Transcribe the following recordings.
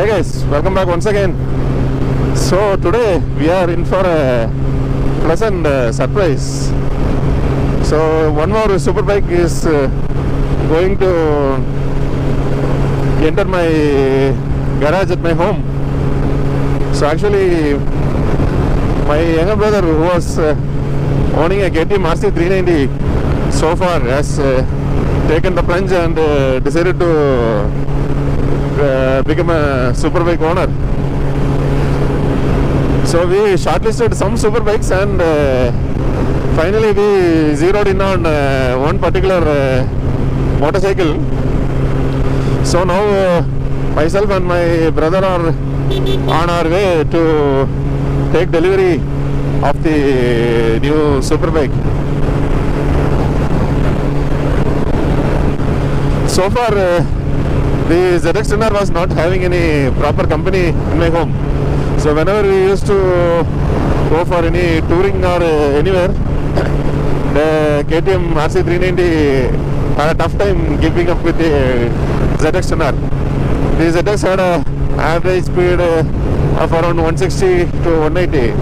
Hey guys, welcome back once again. So today we are in for a pleasant surprise. So one more Superbike is going to enter my garage at my home. So actually my younger brother, who was owning a KTM RC390 so far, has taken the plunge and decided to become a Superbike owner. So we shortlisted some Superbikes and finally we zeroed in on one particular motorcycle. So now myself and my brother are on our way to take delivery of the new Superbike. So far the ZX Tuner was not having any proper company in my home. So whenever we used to go for any touring or anywhere, the KTM RC390 had a tough time keeping up with the ZX Tuner. The ZX had an average speed of around 160 to 180.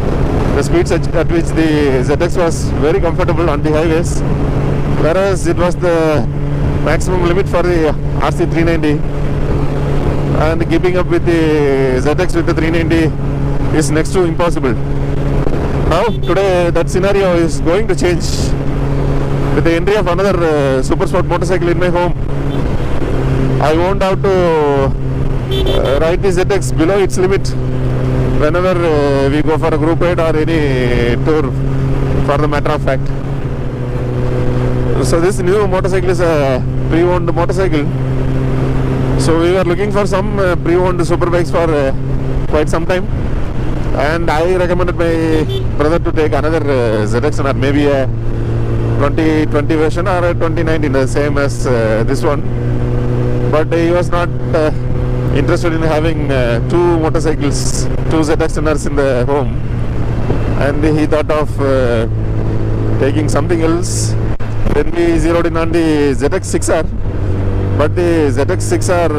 The speeds at which the ZX was very comfortable on the highways, whereas it was the maximum limit for the RC390, and keeping up with the ZX with the 390 is next to impossible. Now today that scenario is going to change with the entry of another super sport motorcycle in my home. I won't have to ride the ZX below its limit whenever we go for a group ride or any tour, for the matter of fact. So this new motorcycle is a pre-owned motorcycle. So we were looking for some pre-owned Superbikes for quite some time, and I recommended my brother to take another ZX or maybe a 2020 version or a 2019, the same as this one. But he was not interested in having two motorcycles, two ZX Tuners in the home, and he thought of taking something else. Then we zeroed in on the ZX6R, but the ZX6R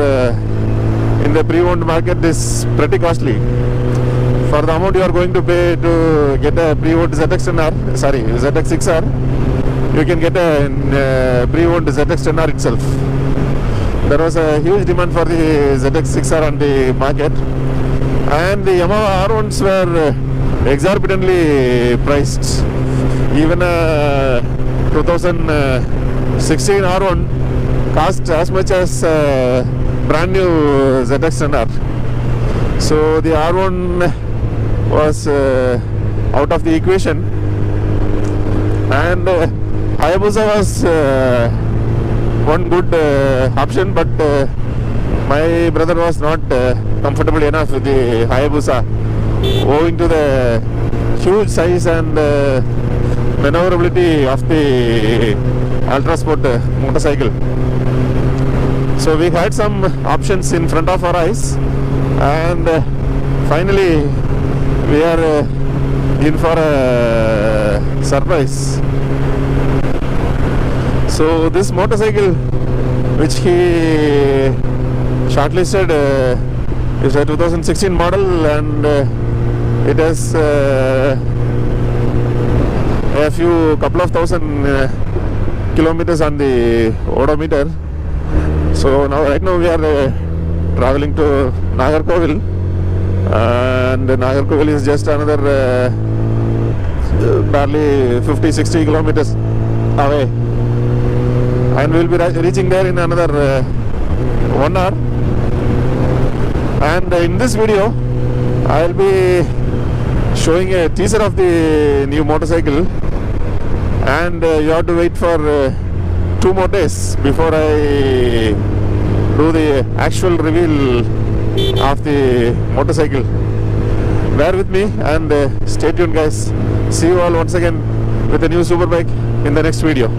in the pre-owned market is pretty costly. For the amount you are going to pay to get a pre-owned ZX6R, you can get a pre-owned ZX10R itself. There was a huge demand for the ZX6R on the market, and the Yamaha R1s were exorbitantly priced. Even 2016 R1 cost as much as brand new ZX10R. So the R1 was out of the equation, and Hayabusa was one good option, but my brother was not comfortable enough with the Hayabusa owing to the huge size and maneuverability of the Ultra Sport motorcycle. So we had some options in front of our eyes, and finally we are in for a surprise. So this motorcycle which he shortlisted is a 2016 model, and it has a couple of thousand kilometers on the odometer. So right now we are traveling to Nagarkoil, and Nagarkoil is just another barely 50-60 kilometers away, and we will be reaching there in another 1 hour. And in this video I will be showing a teaser of the new motorcycle, and you have to wait for 2 more days before I do the actual reveal of the motorcycle. Bear with me and stay tuned, guys. See you all once again with a new Superbike in the next video.